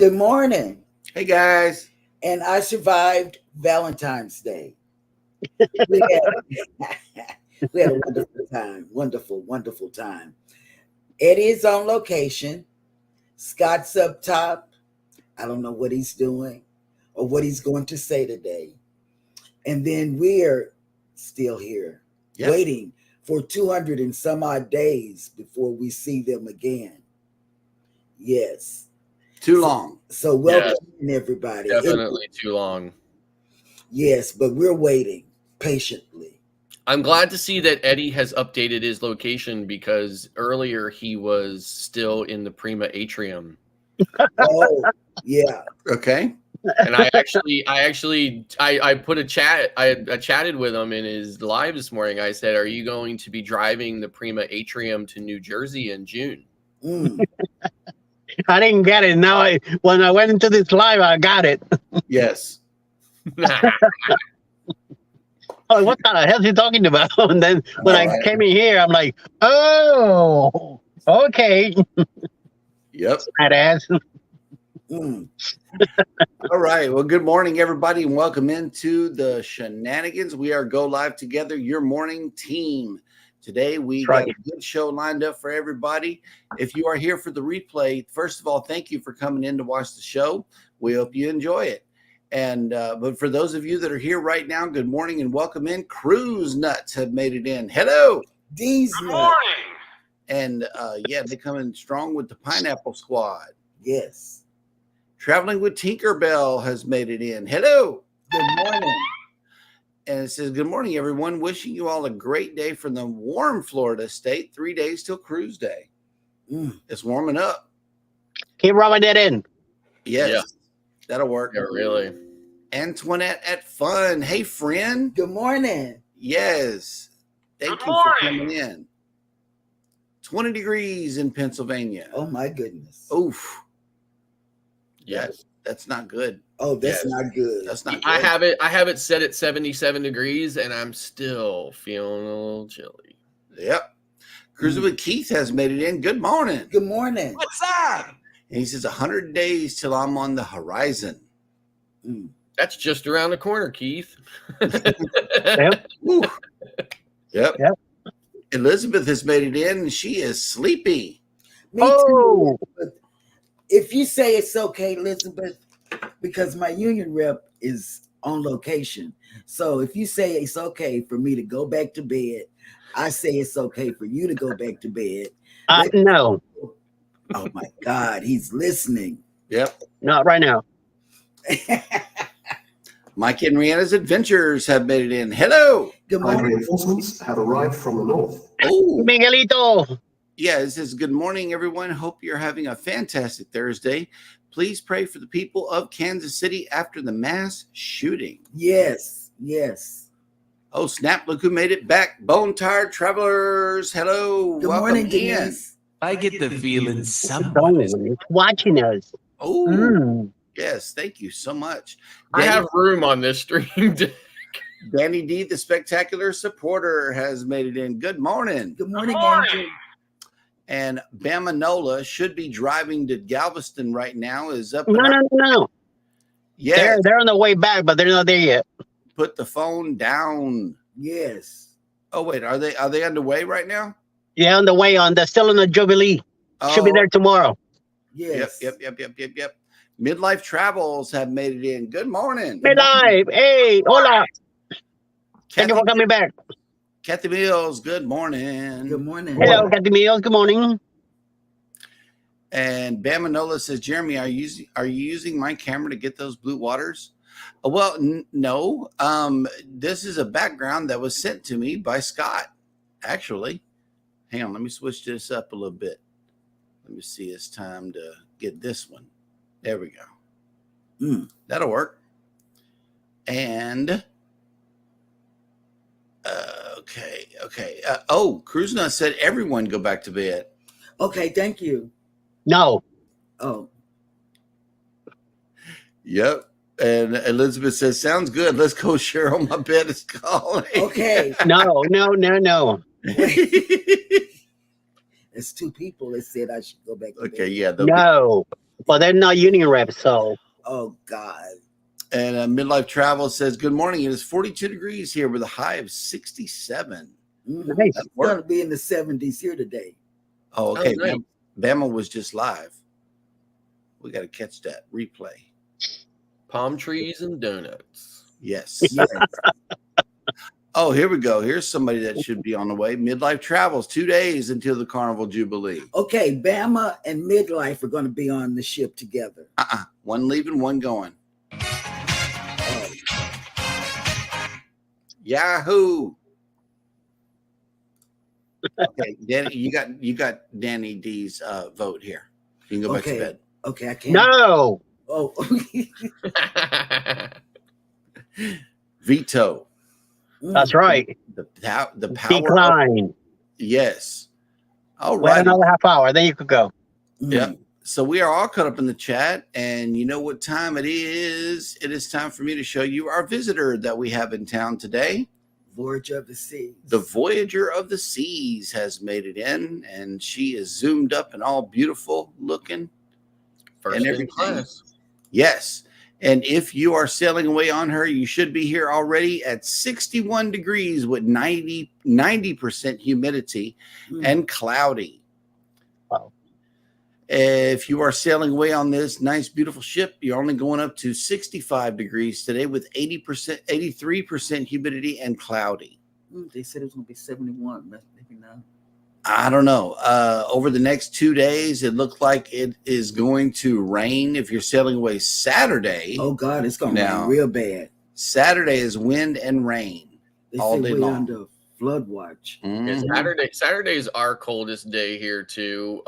good morning. Hey, guys. And I survived Valentine's Day. We had, we had a wonderful time. Wonderful, wonderful time. Eddie is on location. Scott's up top. I don't know what he's doing or what he's going to say today. And then we're still here, waiting for 200 and some odd days before we see them again. Yes. Too long. So welcome everybody. Definitely too long. Yes, but we're waiting patiently. I'm glad to see that Eddie has updated his location because earlier he was still in the Prima atrium. Oh, yeah. Okay. And I put a chat. I chatted with him in his live this morning. I said, "Are you going to be driving the Prima atrium to New Jersey in June?" I didn't get it. Now, when I went into this live, I got it. Yes. Oh, what the hell is he talking about? And then when I came in here, I'm like, oh, okay. Yep. Badass. All right. Well, good morning, everybody, and welcome into the Shenanigans. We are Go Live Together, your morning team. Today, we got a good show lined up for everybody. If you are here for the replay, first of all, thank you for coming in to watch the show. We hope you enjoy it. And but for those of you that are here right now, good morning and welcome in. Cruise Nuts have made it in. Hello. These Good morning. And they come in strong with the Pineapple Squad. Yes. Traveling with Tinkerbell has made it in. Hello. Good morning. And it says, good morning, everyone. Wishing you all a great day from the warm Florida state. 3 days till cruise day. It's warming up. Keep rubbing that in. Yes. Yeah. That'll work. Yeah, really. Antoinette at Fun. Hey, friend. Good morning. Yes. Thank you for coming in. 20 degrees in Pennsylvania. Oh, my goodness. Oof. Yes. That's not good. Oh, that's not good. That's not good. I have it set at 77 degrees, and I'm still feeling a little chilly. Yep. Cruising with Keith has made it in. Good morning. Good morning. What's up? And he says 100 days till I'm on the horizon. That's just around the corner, Keith. Yep. Yep. Yep. Elizabeth has made it in, and she is sleepy. Me too. If you say it's okay, Elizabeth, because my union rep is on location. So if you say it's okay for me to go back to bed, I say it's okay for you to go back to bed. No. Oh, my God. He's listening. Yep. Not right now. Mike and Rihanna's Adventures have made it in. Hello. Good morning. Reinforcements have arrived from the north. Oh, Miguelito. yeah. It says, good morning, everyone. Hope you're having a fantastic Thursday. Please pray for the people of Kansas City after the mass shooting. Yes. Yes. Oh, snap. Look who made it back. Bone Tired Travelers. Hello. Good Welcome morning, in. Denise. I get the feeling someone is Watching us. Oh, yes. Thank you so much. I have room on this stream. Danny D, the spectacular supporter, has made it in. Good morning. Good morning, Andrew. And Bama Nola should be driving to Galveston right now. Is up. No. Yeah. They're on the way back, but they're not there yet. Put the phone down. Yes. Oh, wait. Are they underway right now? Yeah, on the way they're still in the Jubilee. Should be there tomorrow. Yes. Yep. Midlife Travels have made it in. Good morning. Midlife. Hey, hola. Thank you for coming back. Kathy Mills, good morning. Good morning. Hello, Kathy Mills. Good morning. And Bam Manola says, Jeremy, are you using my camera to get those blue waters? Well, no. This is a background that was sent to me by Scott, actually. Hang on, let me switch this up a little bit. Let me see. It's time to get this one. There we go. That'll work. And okay. Cruise Nut said everyone go back to bed. Okay, thank you. No. Oh. Yep. And Elizabeth says, sounds good. Let's go, Cheryl. My bed is calling. Okay. No. It's two people that said I should go back to Okay, bed. yeah. No. Well, they're not union reps, so. Oh God. And Midlife Travel says, good morning. It is 42 degrees here with a high of 67. Mhm. Nice. It's going to be in the 70s here today. Oh, okay. nice. Bama was just live. We got to catch that replay. Palm trees and donuts. Yes. Yes. Oh, here we go. Here's somebody that should be on the way. Midlife Travels, 2 days until the Carnival Jubilee. Okay, Bama and Midlife are going to be on the ship together. One leaving, one going. Oh, Yahoo! Okay, Danny, you got Danny D's vote here. You can go back to bed. okay, I can't. No. Oh, Veto. That's right. The power. Decline. Yes. All Wait right. another half hour. Then you could go. Yeah. So we are all caught up in the chat, and you know what time it is? It is time for me to show you our visitor that we have in town today. Voyage of the Seas. The Voyager of the Seas has made it in, and she is zoomed up and all beautiful looking. First And in everything. class. Yes. And if you are sailing away on her, you should be here already at 61 degrees with 90% humidity and cloudy. Wow. If you are sailing away on this nice, beautiful ship, you're only going up to 65 degrees today with 83% humidity and cloudy. They said it was going to be 71. Maybe not. I don't know. Over the next 2 days, it looked like it is going to rain. If you're sailing away Saturday, Oh God, it's going to Now- rain real bad. Saturday is wind and rain They all said day we're long. under flood watch. Mhm. Saturday is our coldest day here too.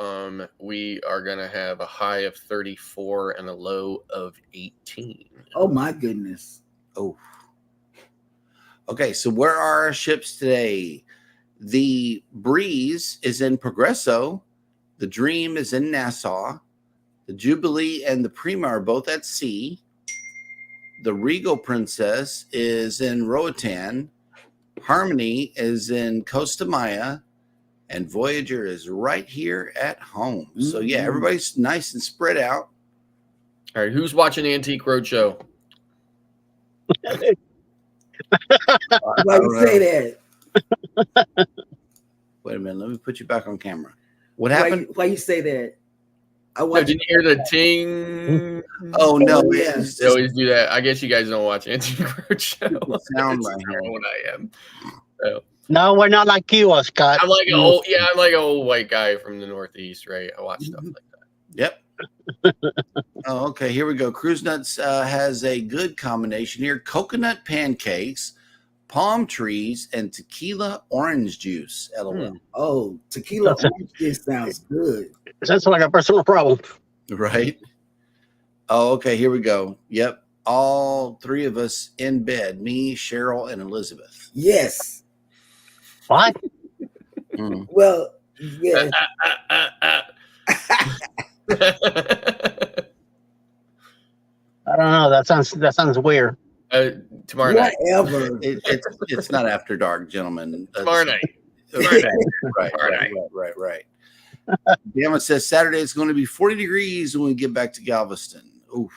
We are gonna have a high of 34 and a low of 18. Oh my goodness. Oh. Okay, so where are our ships today? The Breeze is in Progresso. The Dream is in Nassau. The Jubilee and the Prima are both at sea. The Regal Princess is in Roatan. Harmony is in Costa Maya. And Voyager is right here at home. So, yeah, everybody's nice and spread out. All right, who's watching Antique Roadshow? Why you say that? Wait a minute. Let me put you back on camera. What happened? Why you say that? I No, watch. didn't you hear the ting? Oh, no. Oh, yeah. It's They just always do that. I guess you guys don't watch Antique Roadshow. sound That's right here. what I am. No, we're not like you, Scott. I'm like I'm like an old white guy from the Northeast, right? I watch stuff like that. Yep. Oh, okay. Here we go. Cruise Nuts has a good combination here: coconut pancakes, palm trees, and tequila orange juice. LOL. Oh, tequila orange juice sounds good. Sounds like a personal problem. Right. Oh, okay. Here we go. Yep. All three of us in bed: me, Cheryl, and Elizabeth. Yes. What? Mm. Well, yeah. I don't know. That sounds weird. Tomorrow night. Whatever. It's not after dark, gentlemen. Tomorrow night. Right. Gamma says Saturday is going to be 40 degrees when we get back to Galveston. Oof.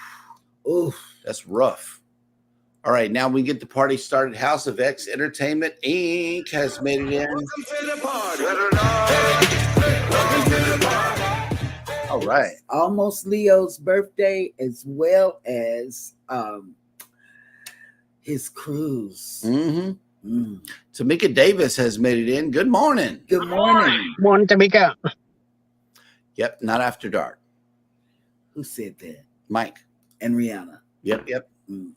Oof. That's rough. All right, now we get the party started. House of X Entertainment Inc. has made it in. All right. Almost Leo's birthday as well as his cruise. Mm-hmm. Tamika Davis has made it in. Good morning. Good morning. Morning, Tamika. Yep, not after dark. Who said that? Mike. And Rihanna. Yep. Mm.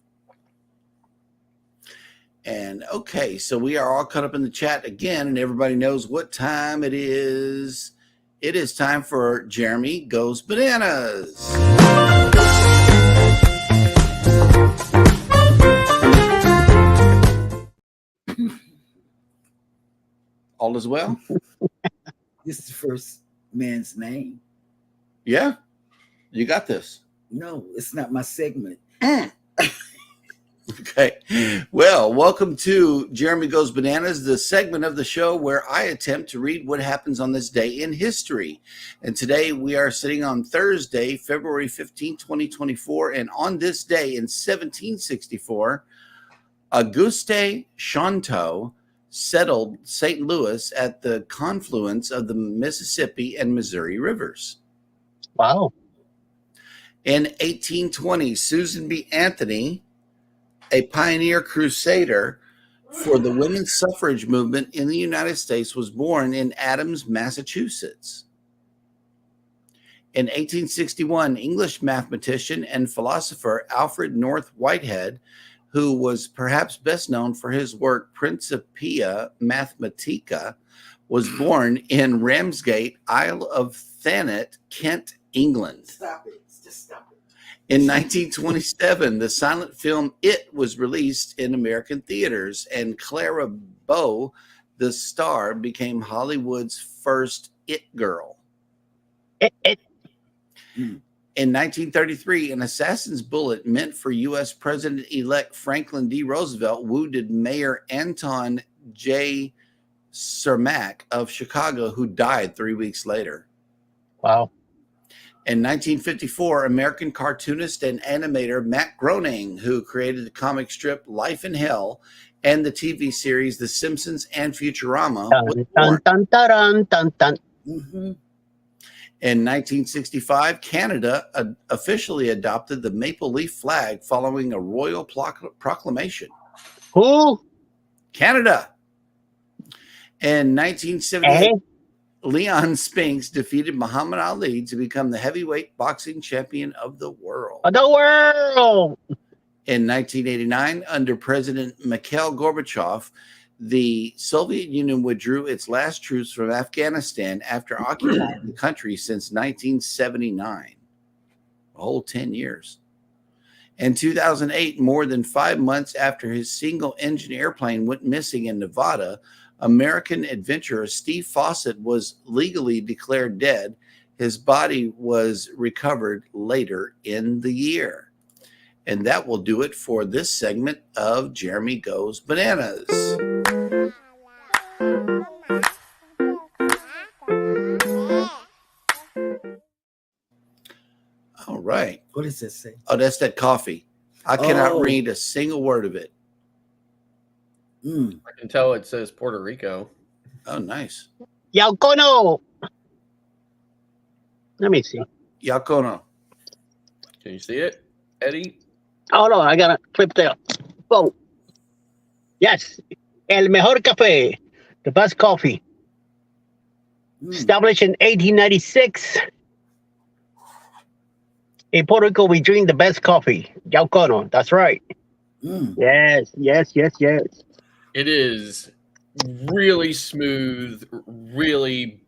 And okay, so we are all caught up in the chat again, and everybody knows what time it is. It is time for Jeremy Goes Bananas. All is well? This is the first man's name. Yeah, you got this. No, it's not my segment. Okay. Okay. Well, welcome to Jeremy Goes Bananas, the segment of the show where I attempt to read what happens on this day in history. And today we are sitting on Thursday, February 15, 2024. And on this day in 1764, Auguste Chouteau settled St. Louis at the confluence of the Mississippi and Missouri rivers. Wow. In 1820, Susan B. Anthony, a pioneer crusader for the women's suffrage movement in the United States, was born in Adams, Massachusetts. In 1861, English mathematician and philosopher Alfred North Whitehead, who was perhaps best known for his work Principia Mathematica, was born in Ramsgate, Isle of Thanet, Kent, England. Stop it. Just stop it. In 1927, the silent film It was released in American theaters, and Clara Bow, the star, became Hollywood's first It girl. In 1933, an assassin's bullet meant for U.S. President-elect Franklin D. Roosevelt wounded Mayor Anton J. Cermak of Chicago, who died 3 weeks later. Wow. In 1954, American cartoonist and animator Matt Groening, who created the comic strip Life in Hell and the TV series The Simpsons and Futurama, was born. Mm-hmm. In 1965, Canada officially adopted the maple leaf flag following a royal proclamation. Who? Canada. In 1978, Leon Spinks defeated Muhammad Ali to become the heavyweight boxing champion of the world. The world. In 1989, under President Mikhail Gorbachev, the Soviet Union withdrew its last troops from Afghanistan after occupying the country since 1979, a whole 10 years. In 2008, more than 5 months after his single-engine airplane went missing in Nevada, American adventurer Steve Fawcett was legally declared dead. His body was recovered later in the year. And that will do it for this segment of Jeremy Goes Bananas. All right. What does this say? Oh, that's that coffee. I cannot read a single word of it. Mm. I can tell it says Puerto Rico. Oh, nice. Yaucono. Let me see. Yacono. Can you see it, Eddie? Oh, no, I got to flip there. Whoa. Yes. El Mejor Café. The best coffee. Established in 1896. In Puerto Rico, we drink the best coffee. Yaucono. That's right. Mm. Yes, yes, yes, yes. It is really smooth, really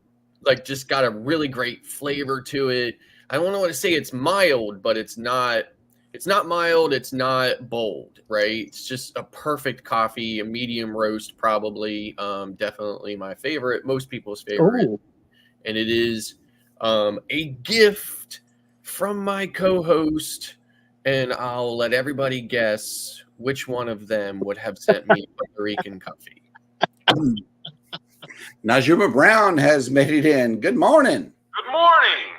just got a really great flavor to it. I don't want to say it's mild, but it's not mild, it's not bold, right? It's just a perfect coffee, a medium roast probably, definitely my favorite, most people's favorite. Ooh. And it is a gift from my co-host, and I'll let everybody guess which one of them would have sent me Puerto Rican coffee. Najuma Brown has made it in. Good morning. Good morning.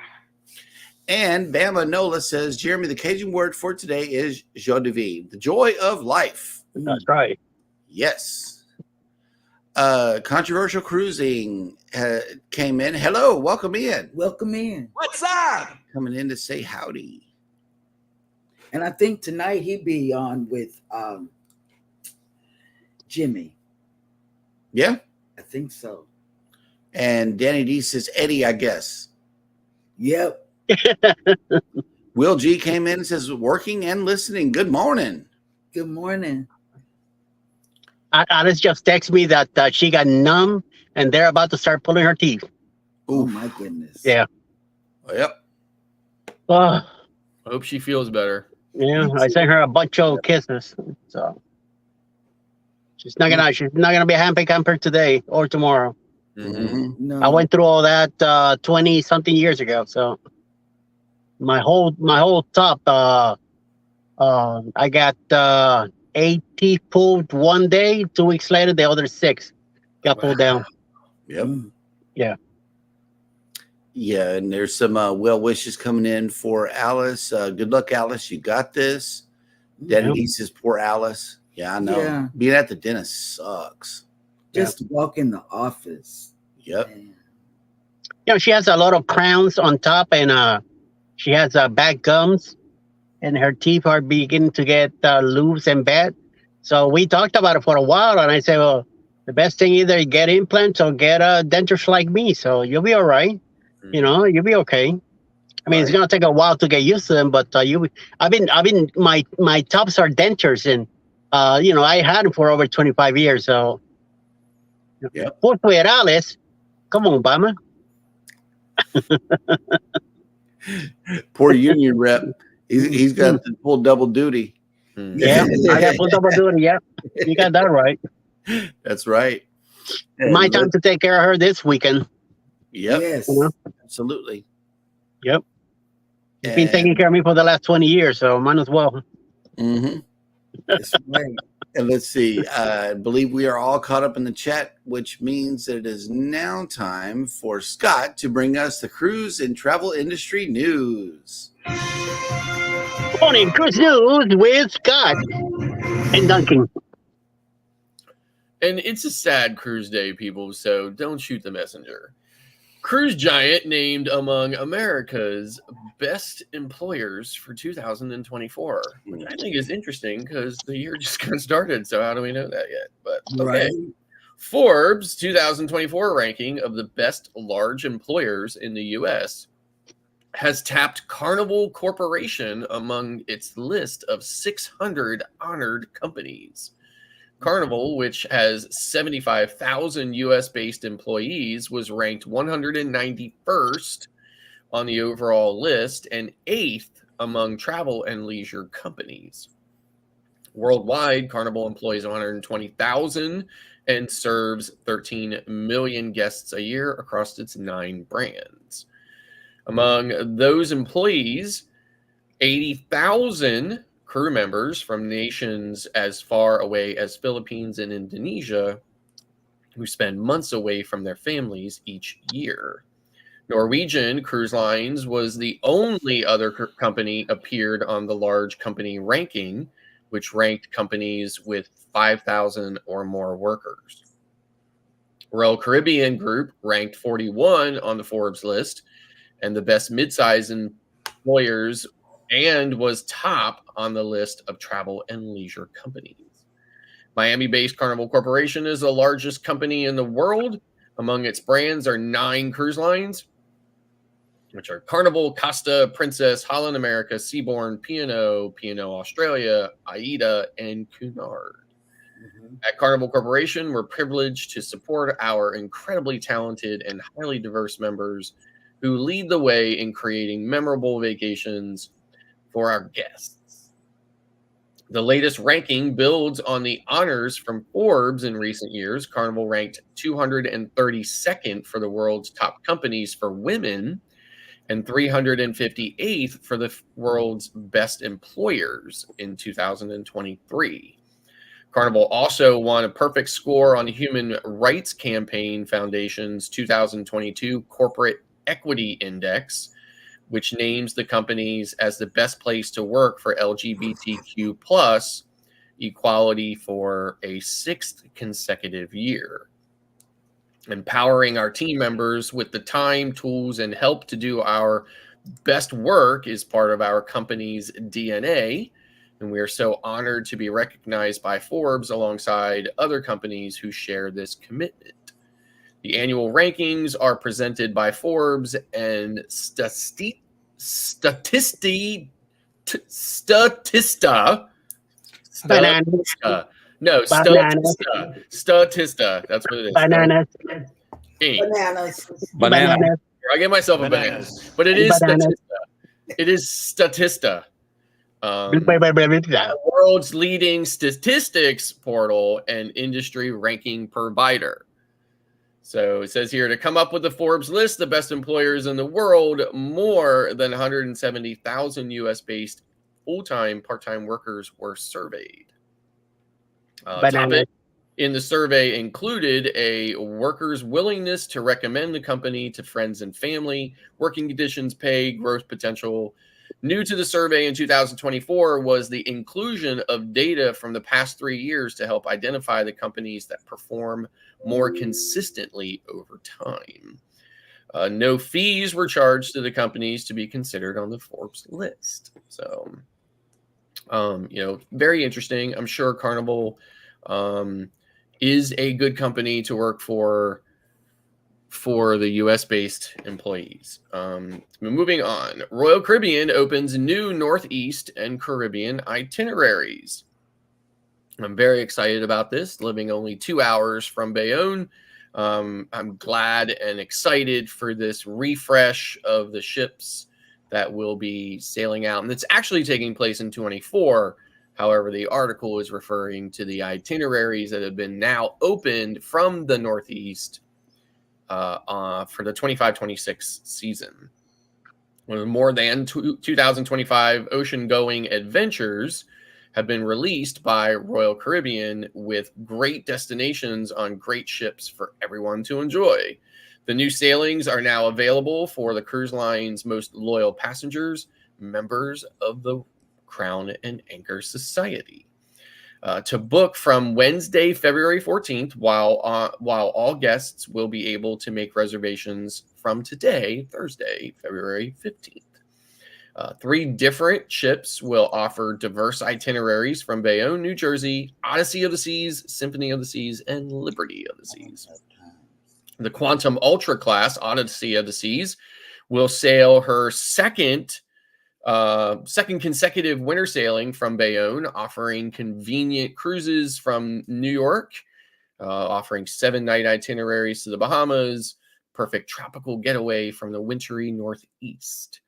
And Bama Nola says, Jeremy, the Cajun word for today is joie de vivre, the joy of life. That's right. Yes. Controversial Cruising came in. Hello, welcome in. Welcome in. What's up? Coming in to say howdy. And I think tonight he'd be on with Jimmy. Yeah. I think so. And Danny D says, Eddie, I guess. Yep. Will G came in and says, working and listening. Good morning. Good morning. Alice just texted me that she got numb and they're about to start pulling her teeth. Oh, my goodness. Yeah. Oh, yep. I hope she feels better. Yeah, I sent her a bunch of kisses. So she's not gonna be a happy camper today or tomorrow. Mm-hmm. No. I went through all that 20 something years ago. So my whole top I got 8 teeth pulled one day. 2 weeks later, the other 6 got pulled down. Yep. Yeah. Yeah, and there's some well wishes coming in for Alice. Good luck, Alice. You got this. Denny says, poor Alice. Yeah, I know. Yeah. Being at the dentist sucks. Just walk in the office. Yep. Man. She has a lot of crowns on top, and she has bad gums, and her teeth are beginning to get loose and bad. So we talked about it for a while, and I said, well, the best thing either get implants or get dentures like me. So you'll be all right. You'll be okay. I mean, it's gonna take a while to get used to them, but I've been my tops are dentures, and I had them for over 25 years. So, Por Alice, come on, Obama. Poor union rep. He's got to pull double duty. Yeah, I got full double duty. Yeah, you got that right. That's right. My time to take care of her this weekend. Yep. Yes. Absolutely. Yep. She's been taking care of me for the last 20 years, so might as well. Mm-hmm. That's right. And let's see. I believe we are all caught up in the chat, which means that it is now time for Scott to bring us the cruise and travel industry news. Morning cruise news with Scott and Duncan. And it's a sad cruise day, people, so don't shoot the messenger. Cruise giant named among America's best employers for 2024, which I think is interesting because the year just got started. So how do we know that yet? But okay. Right. Forbes 2024 ranking of the best large employers in the U.S. has tapped Carnival Corporation among its list of 600 honored companies. Carnival, which has 75,000 U.S.-based employees, was ranked 191st on the overall list and 8th among travel and leisure companies. Worldwide, Carnival employs 120,000 and serves 13 million guests a year across its 9 brands. Among those employees, 80,000 crew members from nations as far away as Philippines and Indonesia who spend months away from their families each year. Norwegian Cruise Lines was the only other company appeared on the large company ranking, which ranked companies with 5,000 or more workers. Royal Caribbean Group ranked 41 on the Forbes list and the best midsize employers and was top on the list of travel and leisure companies. Miami-based Carnival Corporation is the largest company in the world. Among its brands are 9 cruise lines, which are Carnival, Costa, Princess, Holland America, Seabourn, P&O, P&O Australia, AIDA, and Cunard. At Carnival Corporation, we're privileged to support our incredibly talented and highly diverse members who lead the way in creating memorable vacations for our guests. The latest ranking builds on the honors from Forbes in recent years. Carnival ranked 232nd for the world's top companies for women and 358th for the world's best employers in 2023. Carnival also won a perfect score on the Human Rights Campaign Foundation's 2022 Corporate Equity Index, which names the companies as the best place to work for LGBTQ plus equality for a 6th consecutive year. Empowering our team members with the time, tools, and help to do our best work is part of our company's DNA, and we are so honored to be recognized by Forbes alongside other companies who share this commitment. The annual rankings are presented by Forbes and Statista. No, Statista. That's what it is. Bananas. Bananas. I give myself a banana, but it is Statista. It is Statista. The world's leading statistics portal and industry ranking provider. So it says here, to come up with the Forbes list, the best employers in the world, more than 170,000 U.S.-based full-time, part-time workers were surveyed. Topic in the survey included a worker's willingness to recommend the company to friends and family, working conditions, pay, growth potential. New to the survey in 2024 was the inclusion of data from the past 3 years to help identify the companies that perform more consistently over time. No fees were charged to the companies to be considered on the Forbes list. So, very interesting. I'm sure Carnival is a good company to work for the US-based employees. Moving on, Royal Caribbean opens new Northeast and Caribbean itineraries. I'm very excited about this, living only 2 hours from Bayonne. I'm glad and excited for this refresh of the ships that will be sailing out. And it's actually taking place in 24. However, the article is referring to the itineraries that have been now opened from the Northeast for the 25-26 season. More than 2025 ocean-going adventures have been released by Royal Caribbean with great destinations on great ships for everyone to enjoy. The new sailings are now available for the cruise line's most loyal passengers, members of the Crown and Anchor Society. To book from Wednesday, February 14th, while all guests will be able to make reservations from today, Thursday, February 15th. 3 different ships will offer diverse itineraries from Bayonne, New Jersey, Odyssey of the Seas, Symphony of the Seas, and Liberty of the Seas. The Quantum Ultra class Odyssey of the Seas will sail her second consecutive winter sailing from Bayonne, offering convenient cruises from New York, offering 7-night itineraries to the Bahamas, perfect tropical getaway from the wintry Northeast.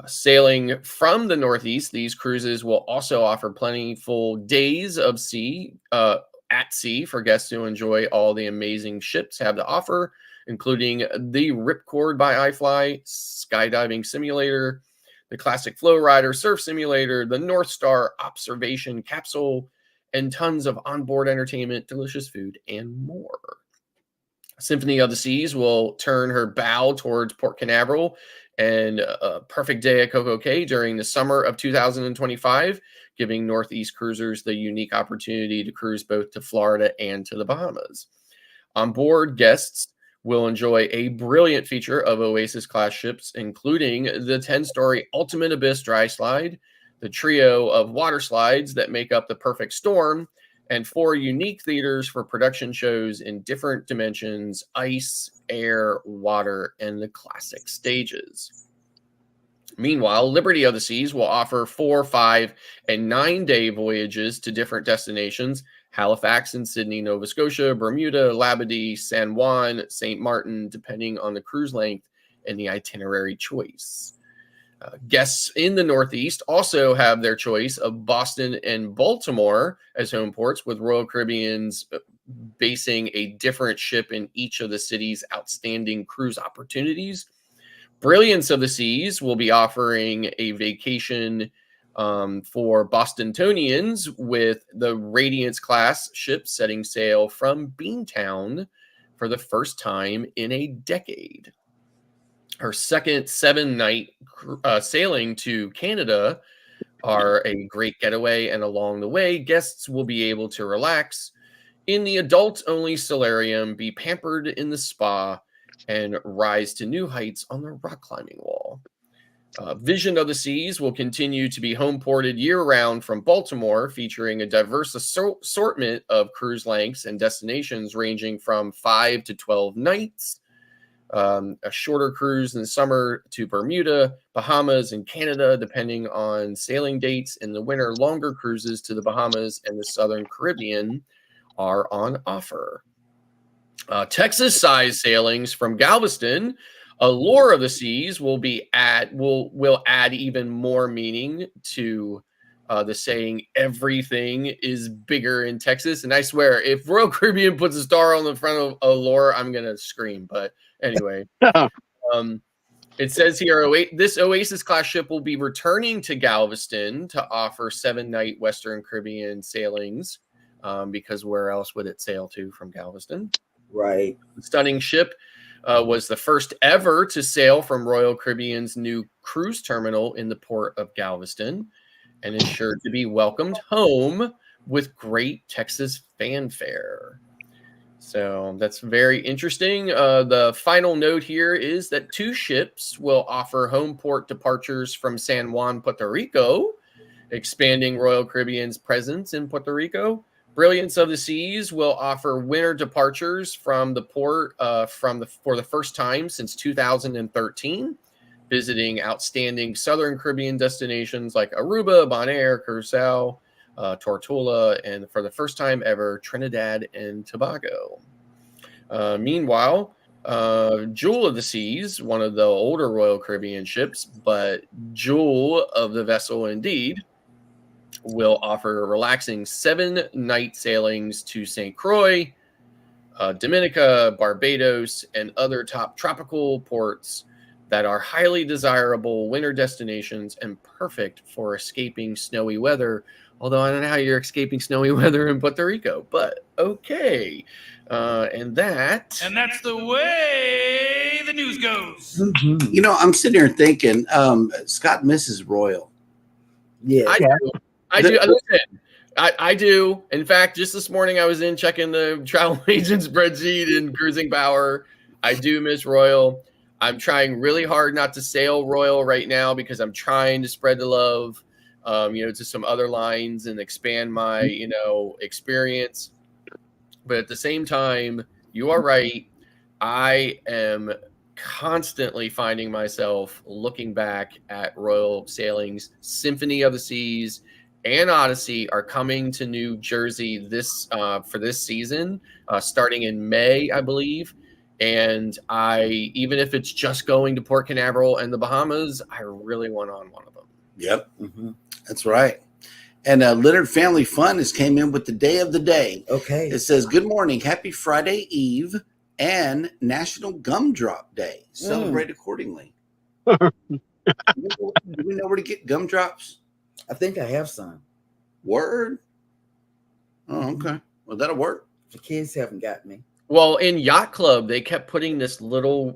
Sailing from the Northeast, these cruises will also offer plentiful days of sea at sea for guests who enjoy all the amazing ships have to offer, including the Ripcord by iFly skydiving simulator, the classic Flow Rider surf simulator, the North Star observation capsule, and tons of onboard entertainment, delicious food, and more. Symphony of the Seas will turn her bow towards Port Canaveral and a perfect day at Coco Cay during the summer of 2025, giving Northeast cruisers the unique opportunity to cruise both to Florida and to the Bahamas. On board, guests will enjoy a brilliant feature of Oasis-class ships, including the 10-story Ultimate Abyss dry slide, the trio of water slides that make up the perfect storm, and 4 unique theaters for production shows in different dimensions: ice, air, water, and the classic stages. Meanwhile, Liberty of the Seas will offer 4, 5, and 9-day voyages to different destinations: Halifax and Sydney, Nova Scotia, Bermuda, Labadee, San Juan, St. Martin, depending on the cruise length and the itinerary choice. Guests in the Northeast also have their choice of Boston and Baltimore as home ports, with Royal Caribbean's basing a different ship in each of the city's outstanding cruise opportunities. Brilliance of the Seas will be offering a vacation for Bostonians with the Radiance class ship setting sail from Beantown for the first time in a decade. Her second 7-night sailing to Canada are a great getaway, and along the way, guests will be able to relax in the adult-only solarium, be pampered in the spa, and rise to new heights on the rock climbing wall. Vision of the Seas will continue to be home ported year-round from Baltimore, featuring a diverse assortment of cruise lengths and destinations ranging from 5 to 12 nights. A shorter cruise in the summer to Bermuda, Bahamas, and Canada, depending on sailing dates. In the winter, longer cruises to the Bahamas and the Southern Caribbean are on offer. Texas-sized sailings from Galveston, Allure of the Seas will add even more meaning to the saying "everything is bigger in Texas." And I swear, if Royal Caribbean puts a star on the front of Allure, I'm gonna scream. But anyway, it says here, this Oasis-class ship will be returning to Galveston to offer 7-night Western Caribbean sailings because where else would it sail to from Galveston? Right. The stunning ship was the first ever to sail from Royal Caribbean's new cruise terminal in the port of Galveston, and is sure to be welcomed home with great Texas fanfare. So that's very interesting. The final note here is that 2 ships will offer home port departures from San Juan, Puerto Rico, expanding Royal Caribbean's presence in Puerto Rico. Brilliance of the Seas will offer winter departures from the port for the first time since 2013, visiting outstanding Southern Caribbean destinations like Aruba, Bonaire, Curacao, Tortola, and for the first time ever, Trinidad and Tobago. Meanwhile, Jewel of the Seas, one of the older Royal Caribbean ships, but jewel of the vessel indeed, will offer relaxing 7-night sailings to St. Croix, Dominica, Barbados, and other top tropical ports that are highly desirable winter destinations and perfect for escaping snowy weather. Although I don't know how you're escaping snowy weather in Puerto Rico, but okay. And that's the way the news goes. You know, I'm sitting here thinking, Scott misses Royal. Yeah. I do. Listen, I do. In fact, just this morning I was in checking the travel agent spreadsheet in Cruising Power. I do miss Royal. I'm trying really hard not to sail Royal right now because I'm trying to spread the love, to some other lines and expand my, experience. But at the same time, you are right. I am constantly finding myself looking back at Royal sailings. Symphony of the Seas and Odyssey are coming to New Jersey for this season, starting in May, I believe. And even if it's just going to Port Canaveral and the Bahamas, I really want on one of them. Yep, that's right. And Leonard Family Fun has came in with the day of the day. Okay. It says, "Good morning, happy Friday Eve and National Gumdrop Day. Celebrate accordingly." Do we know where to get gumdrops? I think I have some. Word. Oh, okay. Well, that'll work. The kids haven't got me. Well, in Yacht Club, they kept putting this little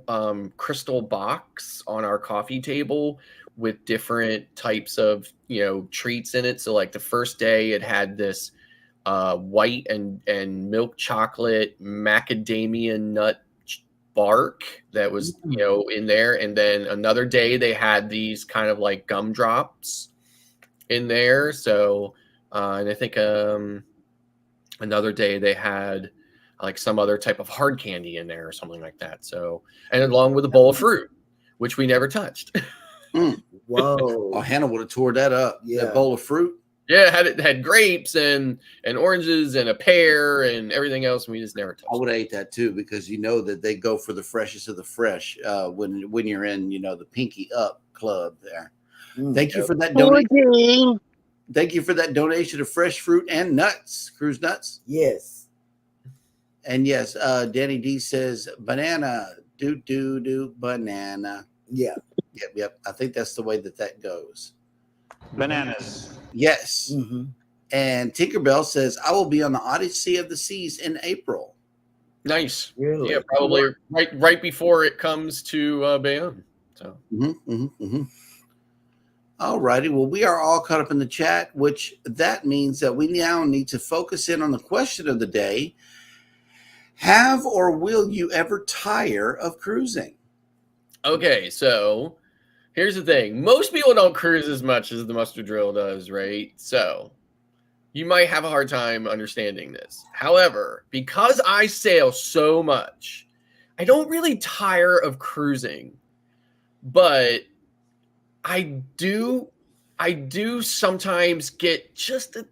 crystal box on our coffee table with different types of, treats in it. So like the first day it had this white and milk chocolate macadamia nut bark that was, in there. And then another day they had these kind of like gumdrops in there. So, and I think another day they had like some other type of hard candy in there or something like that. So, and along with a bowl of fruit, which we never touched. Whoa. Oh, Hannah would have tore that up. Yeah. That bowl of fruit. Yeah, it had grapes and oranges and a pear and everything else, and we just never touched. I would have ate that too, because you know that they go for the freshest of the fresh when you're in, the Pinky Up Club there. Thank you for that donation. Thank you for that donation of fresh fruit and nuts, cruise nuts. Yes. And yes, Danny D says banana, do banana. Yeah. Yep. I think that's the way that goes. Bananas. Yes. And Tinkerbell says, "I will be on the Odyssey of the Seas in April." Nice. Really? Yeah, probably right before it comes to Bayonne. So. All righty. Well, we are all caught up in the chat, which that means that we now need to focus in on the question of the day. Have or will you ever tire of cruising? Okay, so here's the thing. Most people don't cruise as much as the muster drill does, right? So you might have a hard time understanding this. However, because I sail so much, I don't really tire of cruising, but I do sometimes get just a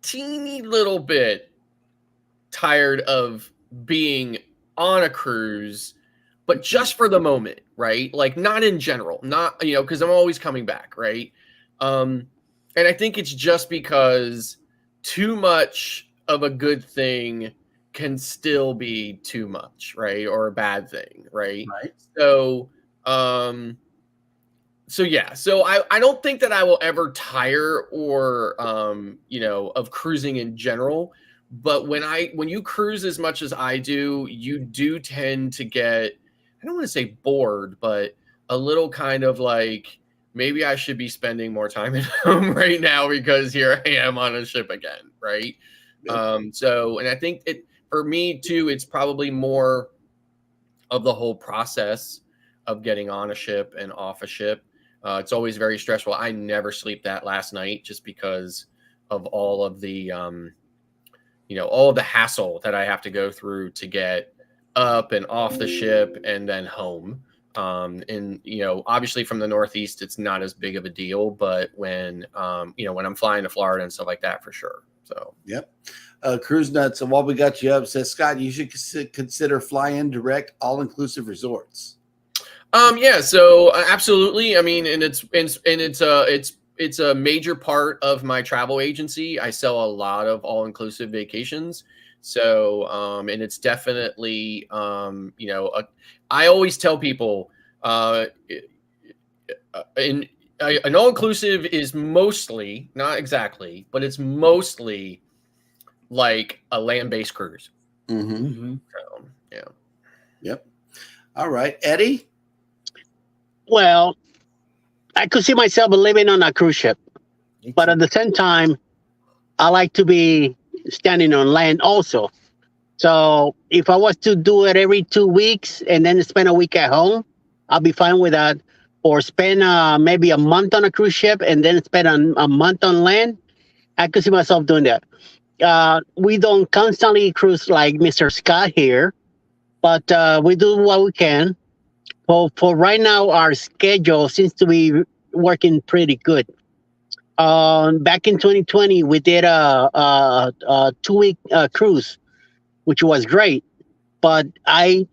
teeny little bit tired of being on a cruise, but just for the moment, right? Like not in general, not, because I'm always coming back, right? And I think it's just because too much of a good thing can still be too much, right? Or a bad thing, right? So, So I don't think that I will ever tire or, of cruising in general, But when you cruise as much as I do, you do tend to get, I don't want to say bored, but a little kind of like, maybe I should be spending more time at home right now because here I am on a ship again, right? Yep. So, and I think for me too, it's probably more of the whole process of getting on a ship and off a ship. It's always very stressful. I never sleep that last night just because of all of the, all of the hassle that I have to go through to get up and off the ship and then home. And obviously from the Northeast, it's not as big of a deal, but when I'm flying to Florida and stuff like that, for sure. So, yep. Cruise Nuts, and while we got you up, says Scott, you should consider fly-in direct all-inclusive resorts. Yeah, so absolutely. I mean, and it's a major part of my travel agency. I sell a lot of all-inclusive vacations. So, and it's definitely, I always tell people, an all-inclusive is mostly, not exactly, but it's mostly like a land-based cruise. Mm-hmm. So, yeah. Yep. All right, Eddie. Well, I could see myself living on a cruise ship, but at the same time, I like to be standing on land also. So if I was to do it every 2 weeks and then spend a week at home, I'll be fine with that. Or spend maybe a month on a cruise ship and then spend a month on land. I could see myself doing that. We don't constantly cruise like Mr. Scott here, but we do what we can. For right now, our schedule seems to be working pretty good. Back in 2020, we did a 2 week cruise, which was great. But I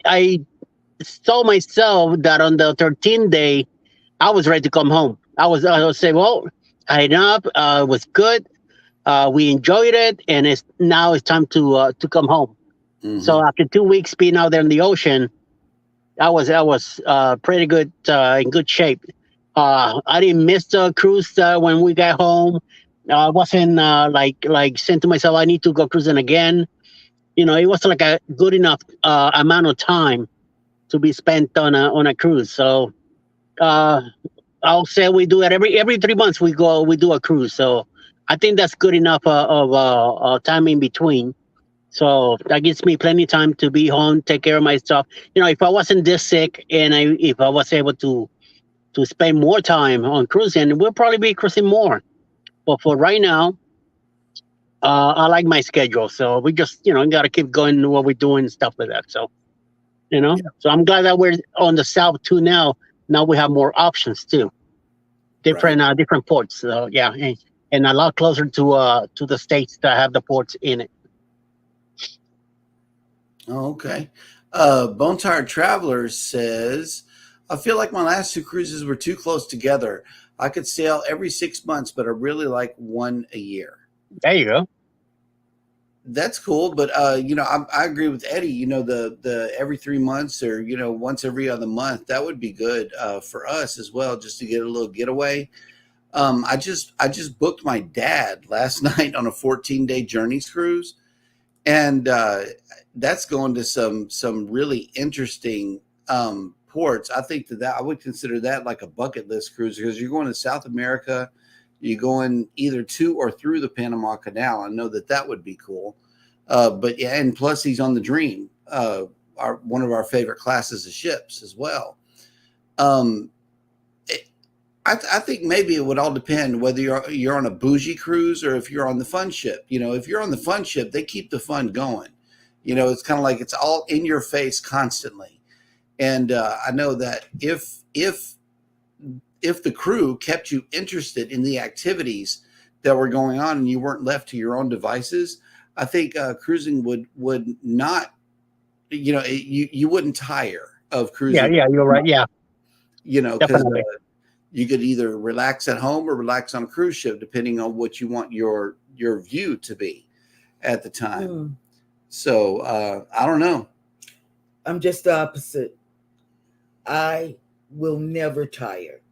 saw myself that on the 13th day, I was ready to come home. I was say, well, I enough. It was good. We enjoyed it, and now it's time to come home. Mm-hmm. So after 2 weeks being out there in the ocean, I was pretty good, in good shape. I didn't miss the cruise when we got home. I wasn't like saying to myself, I need to go cruising again. It was like a good enough amount of time to be spent on a cruise. So I'll say we do it every 3 months. We do a cruise. So I think that's good enough of time in between. So that gives me plenty of time to be home, take care of myself. If I wasn't this sick and if I was able to spend more time on cruising, we'll probably be cruising more. But for right now, I like my schedule. So we just, got to keep going what we're doing and stuff like that. So, so I'm glad that we're on the south too now. Now we have more options too. Different ports. So yeah, and a lot closer to the states that have the ports in it. Oh, okay. Bone Tired Traveler says, I feel like my last 2 cruises were too close together. I could sail every 6 months, but I really like one a year. There you go. That's cool, but I agree with Eddie. The every 3 months or once every other month, that would be good for us as well, just to get a little getaway. I just booked my dad last night on a 14-day Journeys cruise, and that's going to some really interesting ports. I think that I would consider that like a bucket list cruise, because you're going to South America. You're going either to or through the Panama Canal. I know that would be cool. But yeah, and plus he's on the Dream, one of our favorite classes of ships as well. I think maybe it would all depend whether you're on a bougie cruise or if you're on the fun ship. If you're on the fun ship, they keep the fun going. It's kind of like it's all in your face constantly. And I know that if the crew kept you interested in the activities that were going on and you weren't left to your own devices, I think cruising would not, you wouldn't tire of cruising. Yeah, you're right. Yeah, because you could either relax at home or relax on a cruise ship, depending on what you want your view to be at the time. So I don't know. I'm just the opposite. I will never tire.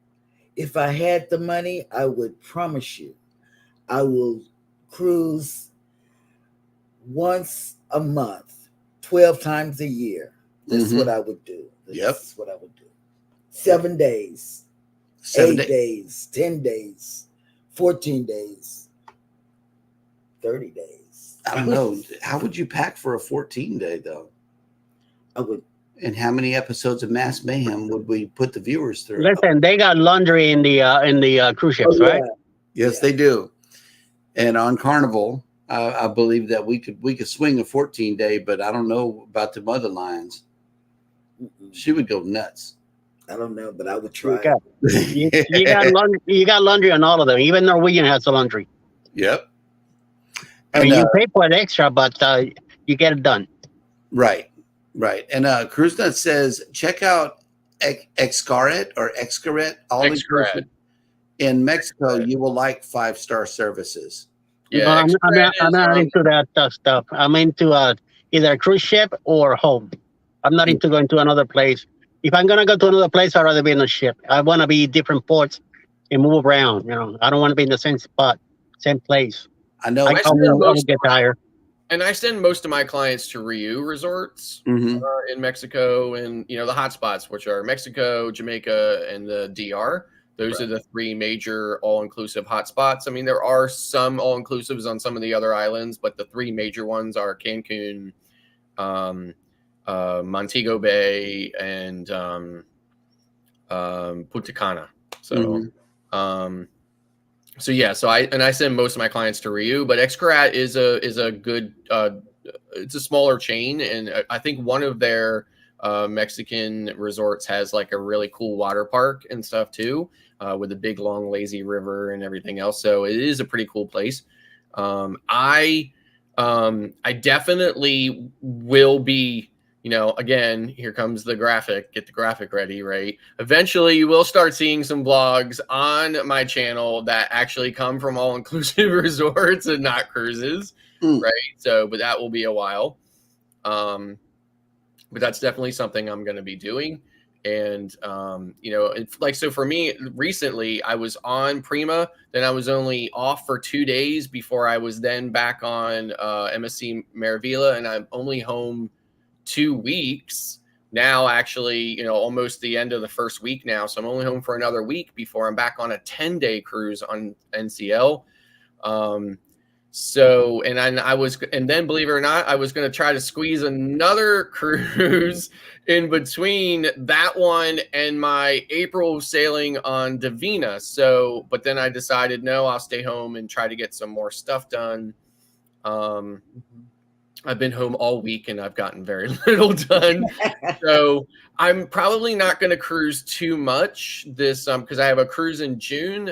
If I had the money, I would promise you, I will cruise once a month, 12 times a year. This is what I would do. This is what I would do. 7 days, 8 days, 10 days, 14 days, 30 days. I don't know. How would you pack for a 14-day though? I would. And how many episodes of Mass Mayhem would we put the viewers through? Listen, they got laundry in the cruise ships, right? Yes, they do. And on Carnival, I believe that we could swing a 14-day, but I don't know about the mother lines. She would go nuts. I don't know, but I would try. You got laundry on all of them. Even Norwegian has a laundry. Yep. And you pay for it extra, but you get it done. Right. And Cruise Nut says, check out Xcaret or Xcaret. In Mexico, you will like 5-star services. Yeah, I'm not into that stuff. I'm into either a cruise ship or home. I'm not into going to another place. If I'm gonna go to another place, I'd rather be in a ship. I want to be different ports and move around. You know, I don't want to be in the same spot, same place. I know. I'll get tired. And I send most of my clients to Riu resorts in Mexico, and the hot spots, which are Mexico, Jamaica, and the DR. Those are the 3 major all-inclusive hotspots. I mean, there are some all-inclusives on some of the other islands, but the 3 major ones are Cancun, Montego Bay, and Punta Cana. So, so I send most of my clients to Riu, but Xcaret is a good. It's a smaller chain, and I think one of their Mexican resorts has like a really cool water park and stuff too, with a big long lazy river and everything else. So it is a pretty cool place. I definitely will be. Again, here comes the graphic. Get the graphic ready, right? Eventually, you will start seeing some vlogs on my channel that actually come from all-inclusive resorts and not cruises, right? So, but that will be a while. But that's definitely something I'm going to be doing. And, so for me, recently, I was on Prima, then I was only off for 2 days before I was then back on MSC Meraviglia, and I'm only home 2 weeks now, actually, almost the end of the first week now. So I'm only home for another week before I'm back on a 10-day cruise on NCL. And then believe it or not, I was going to try to squeeze another cruise in between that one and my April sailing on Divina. So, but then I decided, no, I'll stay home and try to get some more stuff done. I've been home all week and I've gotten very little done. So I'm probably not going to cruise too much this because I have a cruise in June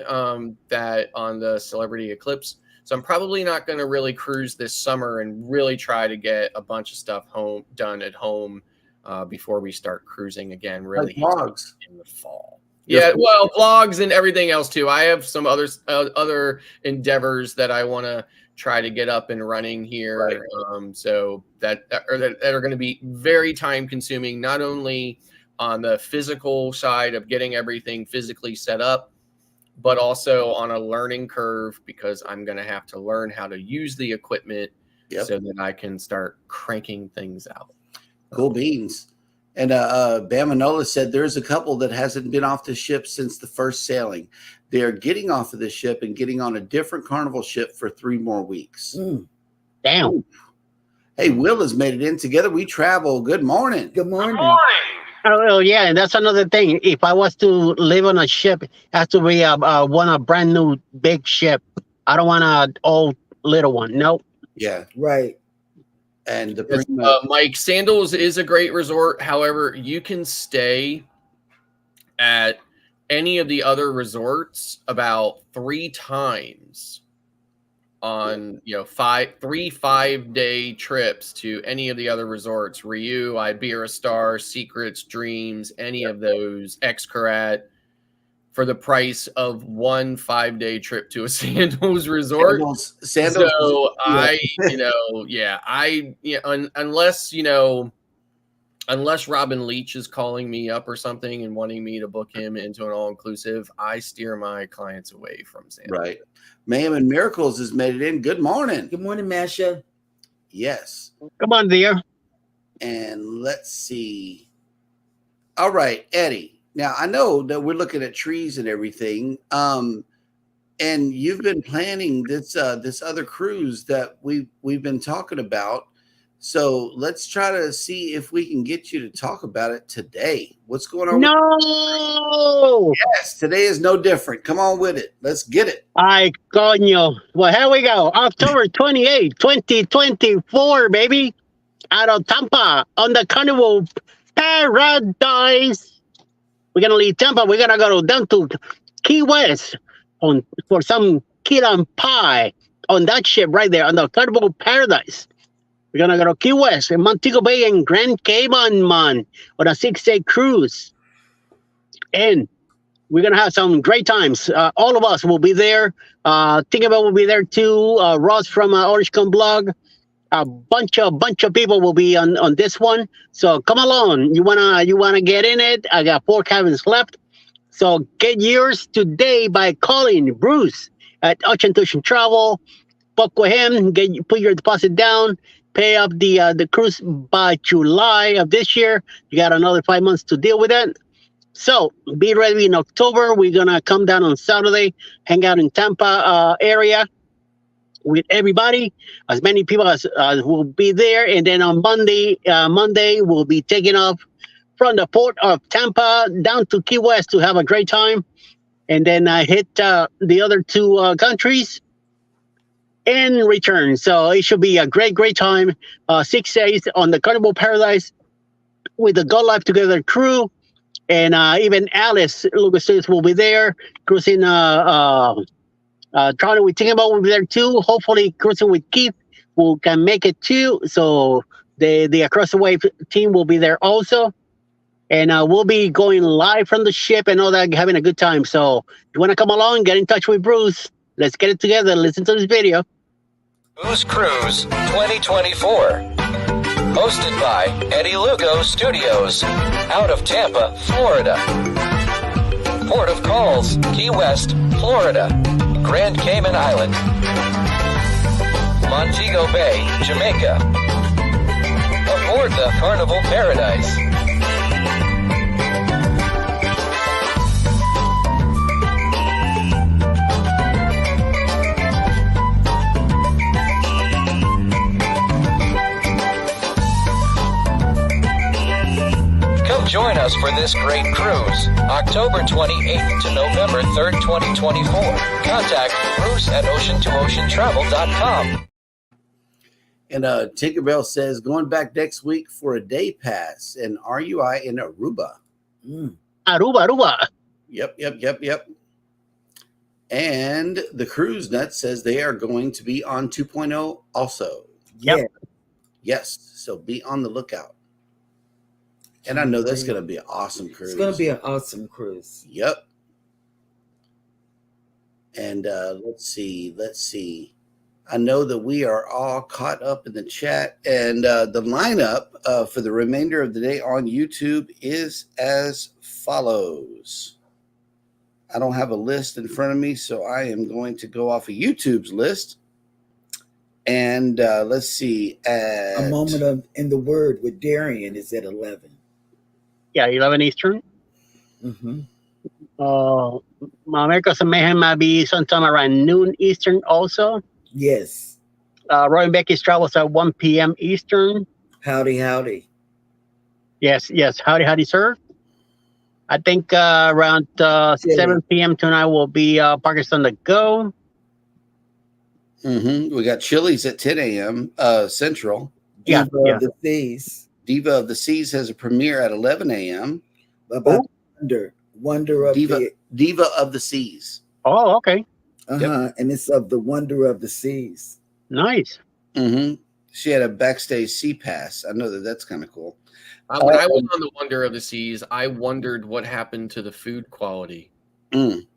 that on the Celebrity Eclipse. So I'm probably not going to really cruise this summer and really try to get a bunch of stuff done at home before we start cruising again. Really vlogs in the fall. Yeah, well, vlogs and everything else too. I have some other endeavors that I want to try to get up and running here. Right. So that are going to be very time consuming, not only on the physical side of getting everything physically set up, but also on a learning curve, because I'm going to have to learn how to use the equipment so that I can start cranking things out. Cool beans. And Bamanola said there's a couple that hasn't been off the ship since the first sailing. They are getting off of the ship and getting on a different Carnival ship for 3 more weeks. Damn. Hey, Will has made it in together. We travel. Good morning. Good morning. Oh, yeah, and that's another thing. If I was to live on a ship, it has to be a brand new big ship. I don't want an old little one. Nope. Yeah. Right. And Mike, Sandals is a great resort. However, you can stay at any of the other resorts about 3 times on 3 5-day trips to any of the other resorts. Riu, Iberostar, Secrets, Dreams, any of those, Xcaret, for the price of 1 5-day trip to a Sandals resort. Sandals. So unless Robin Leach is calling me up or something and wanting me to book him into an all-inclusive, I steer my clients away from Sandals. Right. Mayhem and Miracles has made it in. Good morning. Good morning, Masha. Yes. Come on, dear. And let's see. All right, Eddie. Now I know that we're looking at trees and everything. And you've been planning this other cruise that we've been talking about. So let's try to see if we can get you to talk about it today. What's going on? No. Yes, today is no different. Come on with it. Let's get it. Ay, coño. Well, here we go. October 28, 2024, baby. Out of Tampa on the Carnival Paradise. We're going to leave Tampa. We're going to go down to Key West for some key lime pie on that ship right there on the Carnival Paradise. We're going to go to Key West in Montego Bay and Grand Cayman, man, on a 6-day cruise. And we're going to have some great times. All of us will be there. Tinkerbell will be there too. Ross from Orange Cone Blog. A bunch of people will be on this one. So come along. You wanna get in it? I got 4 cabins left. So get yours today by calling Bruce at Ocean Tuition Travel. Book with him. Put your deposit down. Pay up the cruise by July of this year. You got another 5 months to deal with it. So be ready in October. We're gonna come down on Saturday, hang out in Tampa area with everybody, as many people as will be there, and then on Monday we'll be taking off from the port of Tampa down to Key West to have a great time, and then hit the other 2 countries and return. So it should be a great time. 6 days on the Carnival Paradise with the Go Life Together crew, and even Alice Lugo Studios will be there cruising. Trying to think about will be there too. Hopefully, cruising with Keith can make it too. So the Across the Wave team will be there also, and we'll be going live from the ship and all that, having a good time. So if you want to come along, get in touch with Bruce. Let's get it together. Listen to this video. Who's Cruise 2024, hosted by Eddie Lugo Studios, out of Tampa, Florida. Port of calls, Key West, Florida. Grand Cayman Island, Montego Bay, Jamaica. Aboard the Carnival Paradise. Come join us for this great cruise, October 28th to November 3rd, 2024. Contact Bruce at ocean2oceantravel.com. And Tinkerbell says, going back next week for a day pass and RUI in Aruba. Aruba. Yep. And the Cruise Nut says they are going to be on 2.0 also. Yep. Yes. So be on the lookout. And I know that's going to be an awesome cruise. It's going to be an awesome cruise. Yep. And let's see. I know that we are all caught up in the chat. And the lineup for the remainder of the day on YouTube is as follows. I don't have a list in front of me, so I am going to go off of YouTube's list. And let's see. A Moment in the Word with Darian is at 11. Yeah, 11 Eastern. Mm-hmm. America's Mayhem might be sometime around noon Eastern also. Yes. Roy and Becky's Travels at 1 p.m. Eastern. Howdy. Yes. Howdy, sir. I think around 7 p.m. tonight will be Parkers on the Go. We got Chili's at 10 a.m. Central. Diva of the Seas. Diva of the Seas has a premiere at 11 a.m. About Wonder of Diva of the Seas. Oh, okay. Yep. And it's of the Wonder of the Seas. Nice. She had a backstage sea pass. I know that's kind of cool. When I was on the Wonder of the Seas, I wondered what happened to the food quality. I don't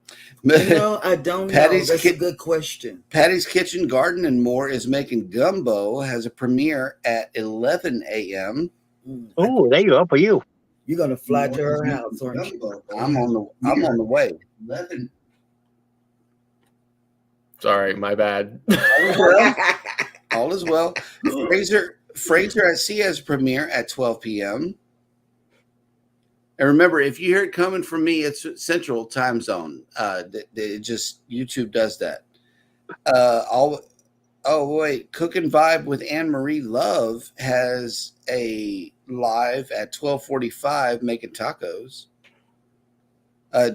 know. That's a good question. Patty's Kitchen Garden and More is making gumbo. Has a premiere at 11 a.m. Oh, there you go for you. You're gonna fly to her house, aren't you? I'm on the way. 11. Sorry, my bad. All All is well. Fraser at Sea has a premiere at 12 p.m. And remember, if you hear it coming from me, it's Central Time Zone. It just YouTube does that. Cook and Vibe with Anne Marie Love has a live at 12:45 making tacos.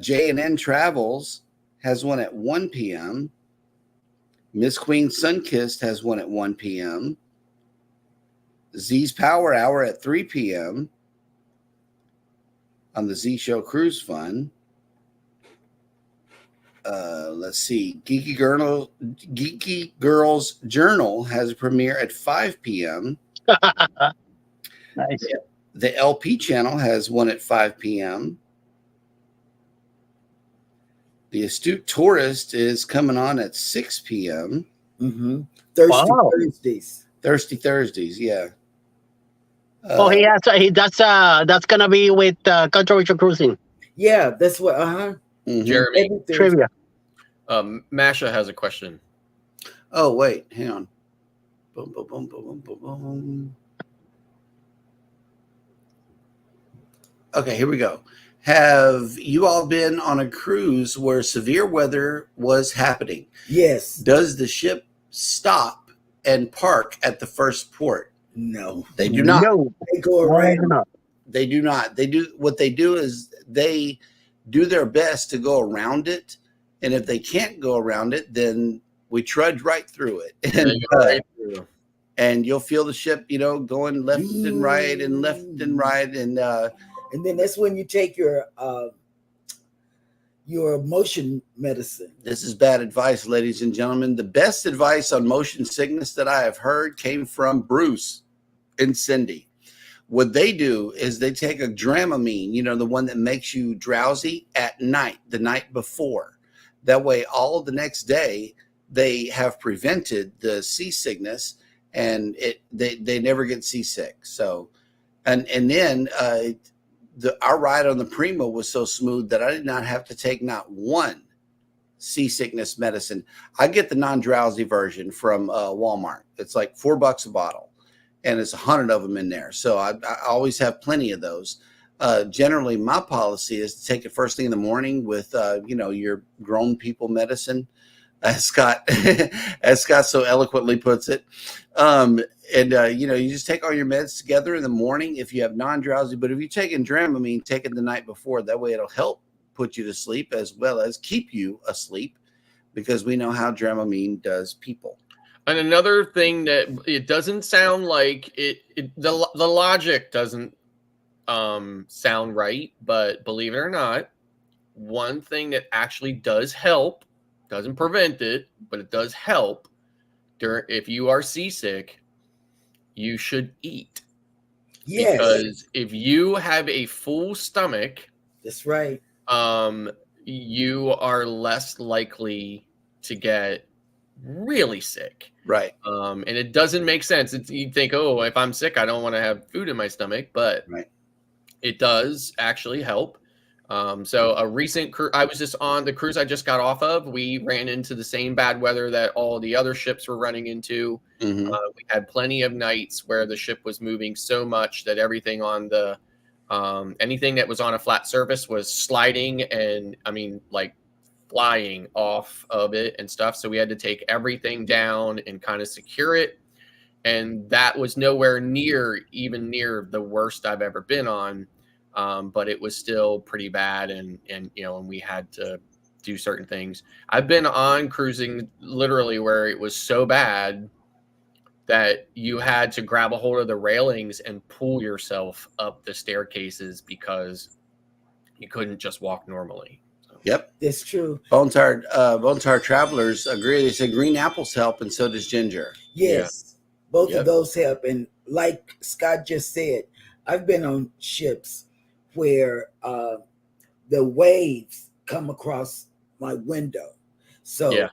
J&N Travels has one at 1 p.m. Miss Queen Sunkissed has one at 1 p.m. Z's Power Hour at 3 p.m. on the Z Show Cruise Fun. Let's see. Geeky Girls Journal has a premiere at 5 p.m. Nice. The LP channel has one at 5 p.m. The Astute Tourist is coming on at 6 p.m. Mm-hmm. Thursdays. Thirsty Thursdays, yeah. That's gonna be with Controversial Cruising. Yeah, that's what. Mm-hmm. Jeremy, Trivia. Masha has a question. Oh, wait, hang on. Boom, boom, boom, boom, boom, boom. Okay, here we go. Have you all been on a cruise where severe weather was happening? Yes. Does the ship stop and park at the first port? No. They do not. No. They go around. They do not. What they do is they do their best to go around it. And if they can't go around it, then we trudge right through it. And you'll feel the ship, going left and right and left and right. And then that's when you take your motion medicine. This is bad advice, ladies and gentlemen. The best advice on motion sickness that I have heard came from Bruce and Cindy. What they do is they take a Dramamine, the one that makes you drowsy at night, the night before. That way, all of the next day, they have prevented the seasickness, and they never get seasick. So, and then our ride on the Prima was so smooth that I did not have to take not one seasickness medicine. I get the non-drowsy version from Walmart. It's like $4 a bottle, and it's 100 of them in there. So I always have plenty of those. Generally, my policy is to take it first thing in the morning with, your grown people medicine, as Scott so eloquently puts it. You just take all your meds together in the morning if you have non-drowsy. But if you're taking Dramamine, take it the night before. That way it'll help put you to sleep as well as keep you asleep, because we know how Dramamine does people. And another thing that it doesn't sound like the logic doesn't sound right, but believe it or not, one thing that actually does help, doesn't prevent it, but it does help if you are seasick, you should eat. Yes. Because if you have a full stomach, that's right, you are less likely to get really sick. Right. And it doesn't make sense. You think, oh, if I'm sick, I don't want to have food in my stomach, but right. It does actually help. So a recent cruise, I was just on the cruise I just got off of. We ran into the same bad weather that all the other ships were running into. Mm-hmm. We had plenty of nights where the ship was moving so much that everything on the anything that was on a flat surface was sliding and flying off of it and stuff. So we had to take everything down and kind of secure it. And that was nowhere near the worst I've ever been on. But it was still pretty bad. And we had to do certain things. I've been on cruising literally where it was so bad that you had to grab a hold of the railings and pull yourself up the staircases because you couldn't just walk normally. Yep, that's true. Bone Tired Travelers agree. They say green apples help, and so does ginger. Yes, both of those help. And like Scott just said, I've been on ships where the waves come across my window. So,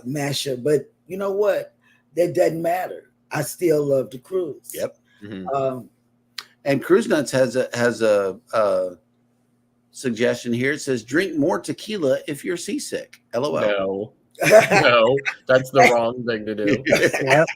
Masha. But you know what? That doesn't matter. I still love to cruise. Yep. Mm-hmm. And Cruise Nuts has a suggestion here. It says drink more tequila if you're seasick. LOL. No, that's the wrong thing to do. Yep.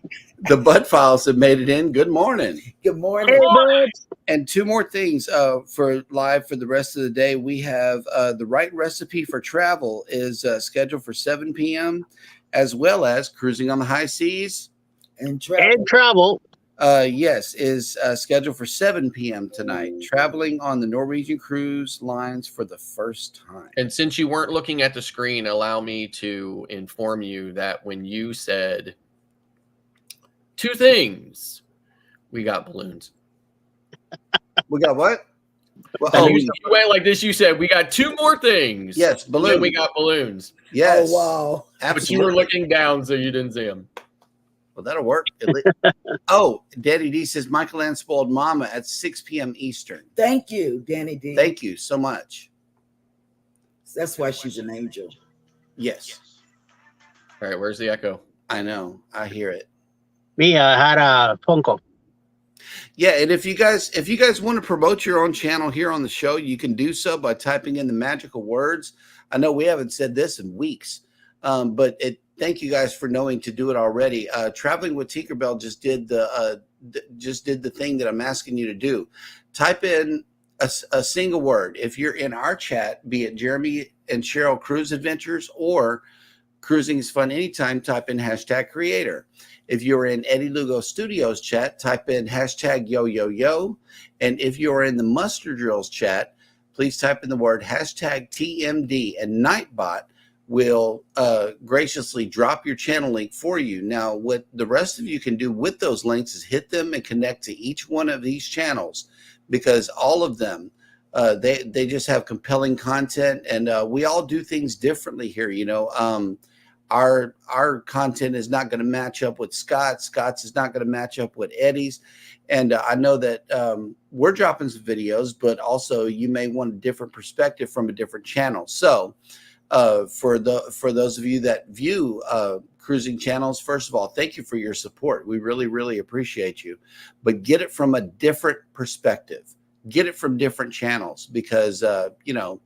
The Bud Files have made it in. Good morning. Good morning. Hey, bud. And two more things for live for the rest of the day. We have the right recipe for travel is scheduled for 7 p.m. as well as cruising on the high seas. And travel. And travel. Yes, is scheduled for 7 p.m. tonight. Traveling on the Norwegian cruise lines for the first time. And since you weren't looking at the screen, allow me to inform you that when you said two things, we got balloons. We got what? Well, Oh, you went like this. You said we got two more things. Yes, And balloons. then we got balloons. Yes. Oh, wow. But you were looking down, so you didn't see them. Well, that'll work. Oh, Daddy D says Michael Ann spoiled Mama at 6 p.m. Eastern. Thank you, Danny D. Thank you so much. That's why she's an angel. Yes, All right, where's the echo? I know. I hear it. We had a phone call. Yeah, and if you guys want to promote your own channel here on the show, you can do so by typing in the magical words. I know we haven't said this in weeks, but thank you guys for knowing to do it already. Traveling with Tinkerbell just did the thing that I'm asking you to do. Type in a single word. If you're in our chat, be it Jeremy and Sheryl Cruise Adventures or Cruising is Fun Anytime, type in #creator. If you're in Eddie Lugo Studios chat, type in #yo-yo-yo. And if you're in the Mustard Drills chat, please type in the word #TMD, and Nightbot will graciously drop your channel link for you. Now, what the rest of you can do with those links is hit them and connect to each one of these channels, because all of them, they just have compelling content, and we all do things differently here. You know, our content is not going to match up with Scott's is not going to match up with Eddie's. And I know that we're dropping some videos, but also you may want a different perspective from a different channel. So for those of you that view cruising channels, first of all, thank you for your support. We really, really appreciate you. But get it from a different perspective. Get it from different channels, because you know,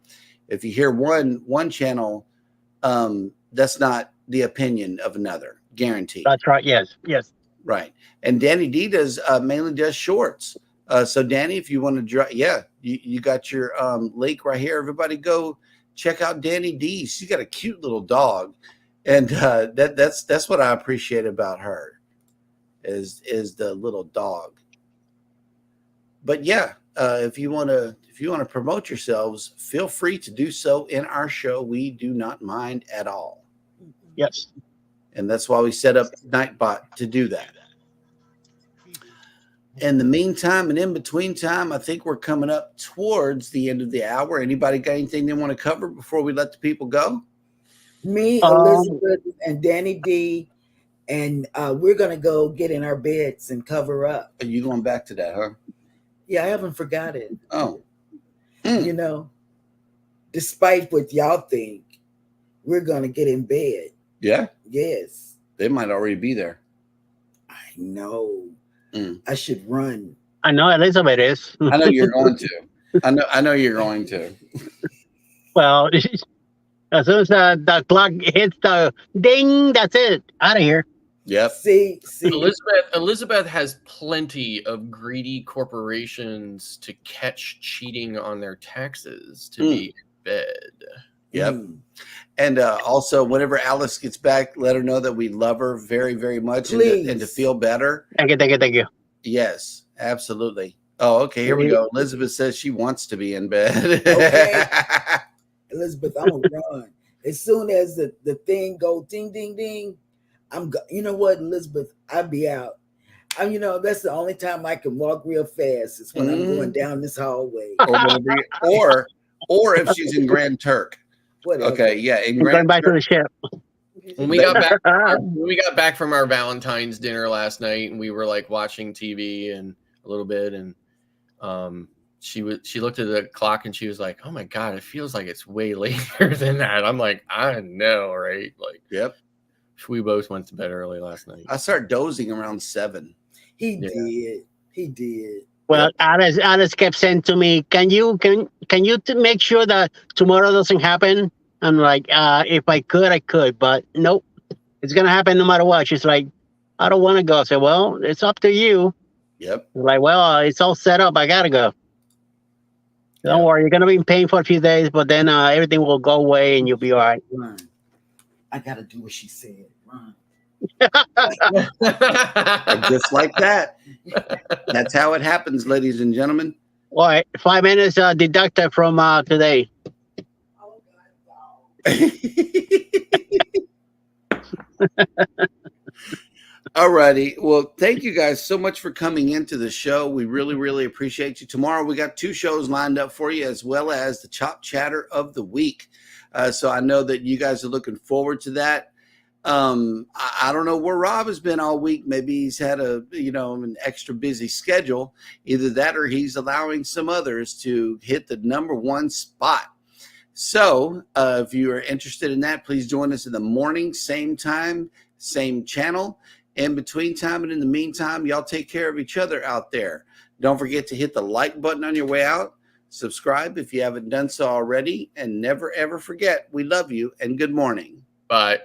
if you hear one channel, that's not the opinion of another. Guaranteed. That's right. Yes. Yes. Right. And Danny D mainly does shorts. So Danny, if you want to draw, you got your link right here. Everybody go check out Danny D. She's got a cute little dog, and that's what I appreciate about her is the little dog. But yeah, if you want to promote yourselves, feel free to do so in our show. We do not mind at all. Yes. And that's why we set up Nightbot to do that. In the meantime and in between time, I think we're coming up towards the end of the hour. Anybody got anything they want to cover before we let the people go? Me, Elizabeth, and Danny D, and we're going to go get in our beds and cover up. Are you going back to that, huh? Yeah, I haven't forgot it. Oh. You know, despite what y'all think, we're going to get in bed. Yeah? Yes. They might already be there. I know. I should run. I know Elizabeth is. I know you're going to. I know you're going to. Well, as soon as the clock hits the ding, that's it. Out of here. Yep. See. Elizabeth has plenty of greedy corporations to catch cheating on their taxes to be in bed. Yep. And also, whenever Alice gets back, let her know that we love her very, very much, and to feel better. Thank you. Yes, absolutely. Oh, okay. Here we go. Elizabeth says she wants to be in bed. Okay. Elizabeth, I'm gonna run as soon as the thing go ding ding ding. You know what, Elizabeth? I'll be out. You know, that's the only time I can walk real fast is when I'm going down this hallway. Or if she's in Grand Turk. Whatever. Okay, yeah. Going back to the ship. When we got back from our Valentine's dinner last night, and we were like watching TV and a little bit, and she looked at the clock and she was like, "Oh my God, it feels like it's way later than that." I'm like, I know, right? Like, yep. We both went to bed early last night. I started dozing around 7. He did. Well, Alice kept saying to me, "Can you make sure that tomorrow doesn't happen?" I'm like, if I could, I could, but nope. It's gonna happen no matter what. She's like, I don't want to go. I said, well, it's up to you. Yep. Like, well, it's all set up. I gotta go. Don't worry, you're gonna be in pain for a few days, but then everything will go away and you'll be all right. Run. I gotta do what she said. Run. And just like that. That's how it happens, ladies and gentlemen. All right, 5 minutes deducted from today. All righty. Well, thank you guys so much for coming into the show. We really, really appreciate you. Tomorrow, we got 2 shows lined up for you, as well as the Chop Chatter of the Week. So I know that you guys are looking forward to that. I don't know where Rob has been all week. Maybe he's had an extra busy schedule. Either that or he's allowing some others to hit the #1 spot. So if you are interested in that, please join us in the morning, same time, same channel. In between time and in the meantime, y'all take care of each other out there. Don't forget to hit the like button on your way out. Subscribe if you haven't done so already. And never, ever forget, we love you and good morning. Bye.